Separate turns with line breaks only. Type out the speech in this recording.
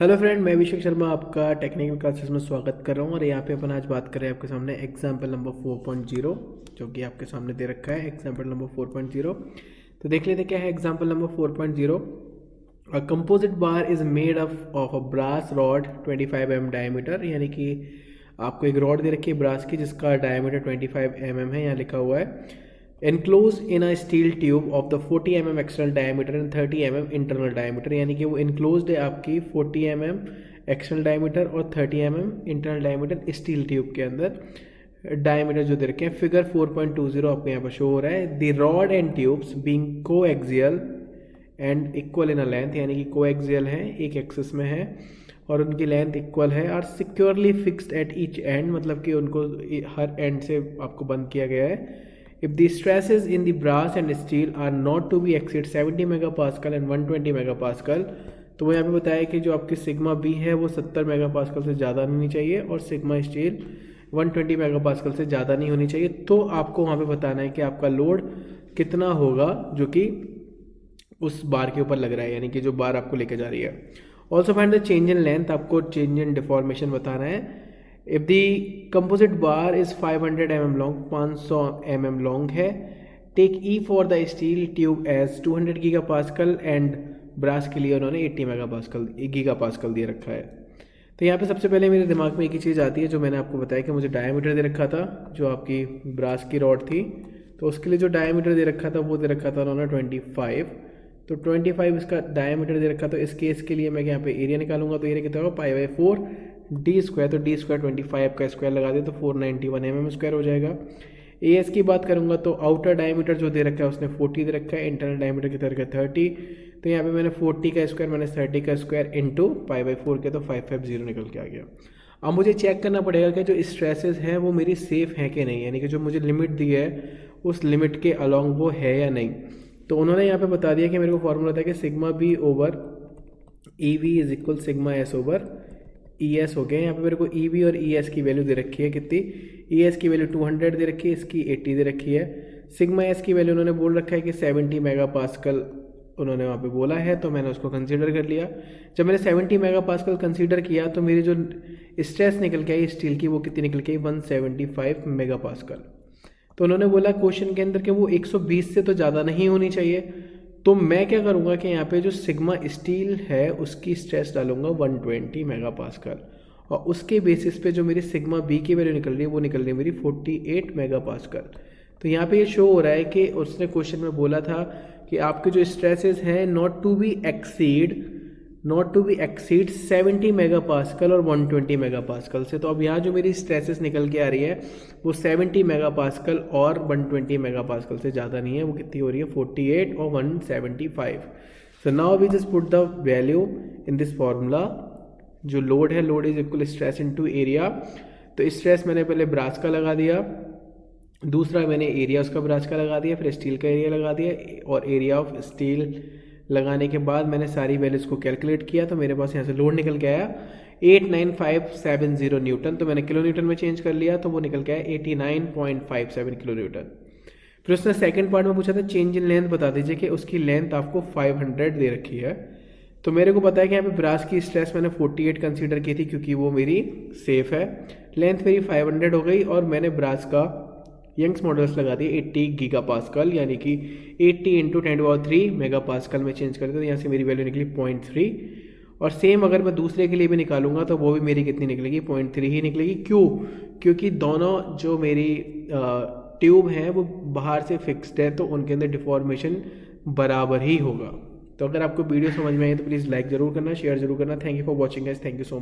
Hello friend, मैं अभिषेक शर्मा आपका technical classes में स्वागत कर रहा हूँ। और यहाँ पे अपन आज बात कर रहे हैं आपके सामने एग्जाम्पल नंबर 4.0 जो कि आपके सामने दे रखा है। एग्जाम्पल नंबर 4.0 तो देख लेते क्या है। Example number 4.0, a composite bar is made of a brass rod 25 mm diameter, यानी कि आपको एक रॉड दे रखी है ब्रास की जिसका डायमीटर 25 mm है, यहाँ लिखा हुआ है। enclosed in a steel tube of the 40 mm external diameter and 30 mm internal diameter, यानी कि वो enclosed है आपकी 40 mm external diameter और 30 mm internal diameter steel tube के अंदर डायमीटर जो दे रखे हैं। फिगर 4.20 आपको यहाँ पर शो हो रहा है। The rod and tubes being coaxial and equal in a length, यानी कि कोएक्सियल है, एक एक्सिस में है और उनकी लेंथ इक्वल है। Are securely fixed at each end, मतलब कि उनको हर एंड से आपको बंद किया गया है। If the stresses in the brass and steel are not to be exceed 70 megapascal and 120 megapascal, तो वो यहाँ पे बताया कि जो आपकी सिग्मा बी है वो 70 मेगापास्कल से ज़्यादा नहीं होनी चाहिए और सिग्मा स्टील 120 मेगापास्कल से ज़्यादा नहीं होनी चाहिए। तो आपको वहाँ पे बताना है कि आपका लोड कितना होगा जो कि उस बार के ऊपर लग रहा है, यानी कि जो बार आपको लेके जा रही है। Also find the change in length, आपको चेंज इन डिफॉर्मेशन बताना है। If the composite bar is 500 mm long, 500 mm long है, take E for the steel tube as 200 giga pascal and brass के लिए उन्होंने 80 मेगा पास्कल गीगा पास्कल दे रखा है। तो यहाँ पे सबसे पहले मेरे दिमाग में एक ही चीज़ आती है जो मैंने आपको बताया कि मुझे डायमीटर दे रखा था जो आपकी ब्रास की रॉड थी, तो उसके लिए जो डायमीटर दे रखा था वो दे रखा था उन्होंने 25। तो 25 इसका डायमीटर दे रखा, तो इस केस के लिए मैं यहाँ पे एरिया निकालूंगा तो एरिया कितना होगा π/4 डी स्क्वायर। तो डी स्क्वायर 25 का स्क्वायर लगा दे तो 491 mm स्क्वायर हो जाएगा। एस की बात करूंगा तो आउटर डायमीटर जो दे रखा है उसने 40 दे रखा है, इंटरनल डायमीटर कितना रखा है 30। तो यहाँ पे मैंने 40 का स्क्वायर मैंने 30 का स्क्वायर इंटू π/4 के, तो 550 निकल के आ गया। अब मुझे चेक करना पड़ेगा कि जो स्ट्रेसेस हैं वो मेरी सेफ हैं कि नहीं, यानी कि जो मुझे लिमिट दी है उस लिमिट के अलॉन्ग वो है या नहीं। तो उन्होंने यहाँ पे बता दिया कि मेरे को फॉर्मूला था कि sigma B over E V is equal sigma S over E S हो गया। यहाँ पे मेरे को ई वी और ई एस की वैल्यू दे रखी है कितनी, ई एस की वैल्यू 200 दे रखी है, इसकी 80 दे रखी है। सिग्मा एस की वैल्यू उन्होंने बोल रखा है कि 70 मेगा पास्कल उन्होंने वहाँ पे बोला है, तो मैंने उसको कंसीडर कर लिया। जब मैंने 70 मेगा पास्कल कंसीडर किया तो मेरी जो स्ट्रेस निकल के आई स्टील की वो कितनी निकल के आई 175 मेगा पास्कल। तो उन्होंने बोला क्वेश्चन के अंदर कि वो 120 से तो ज़्यादा नहीं होनी चाहिए। तो मैं क्या करूँगा कि यहाँ पे जो सिग्मा स्टील है उसकी स्ट्रेस डालूंगा 120 मेगा पास्कल, और उसके बेसिस पे जो मेरी सिग्मा बी की वैल्यू निकल रही है वो निकल रही है मेरी 48 मेगा पास्कल। तो यहाँ पे ये शो हो रहा है कि उसने क्वेश्चन में बोला था कि आपके जो स्ट्रेसेस हैं not to be exceed 70 mega pascal और 120 मेगा पास्कल से। तो अब यहाँ जो मेरी स्ट्रेसेस निकल के आ रही है वो 70 मेगा पास्कल और 120 मेगा पास्कल से ज़्यादा नहीं है, वो कितनी हो रही है 48 और 175। So now we just put the value in this formula. जो लोड है, load is equal stress into area. तो स्ट्रेस मैंने पहले ब्रास का लगा दिया, दूसरा मैंने एरिया उसका ब्रास का लगा दिया, फिर स्टील का एरिया लगा दिया, और एरिया ऑफ स्टील लगाने के बाद मैंने सारी वैल्यूज़ को कैलकुलेट किया तो मेरे पास यहाँ से लोड निकल के आया 89570 न्यूटन। तो मैंने किलो न्यूटन में चेंज कर लिया तो वो निकल के आया 89.57 किलो न्यूटन। फिर उसने सेकंड पार्ट में पूछा था चेंज इन लेंथ बता दीजिए कि उसकी लेंथ आपको 500 दे रखी है। तो मेरे को पता है कि यहाँ पे ब्रास की स्ट्रेस मैंने 48 कंसीडर की थी क्योंकि वो मेरी सेफ है। लेंथ मेरी 500 हो गई और मैंने ब्रास का यंग्स मॉडल्स लगा दिए 80 गीगा पास्कल, यानी कि 80 इंटू 10⁻³ मेगा पास्कल में चेंज करते तो यहाँ से मेरी वैल्यू निकली 0.3। और सेम अगर मैं दूसरे के लिए भी निकालूंगा तो वो भी मेरी कितनी निकलेगी 0.3 ही निकलेगी। क्यों? क्योंकि दोनों जो मेरी ट्यूब हैं वो बाहर से फिक्स्ड है तो उनके अंदर डिफॉर्मेशन बराबर ही होगा। तो अगर आपको वीडियो समझ में आए तो प्लीज़ लाइक ज़रूर करना, शेयर जरूर करना। Thank you for watching guys, thank you so much.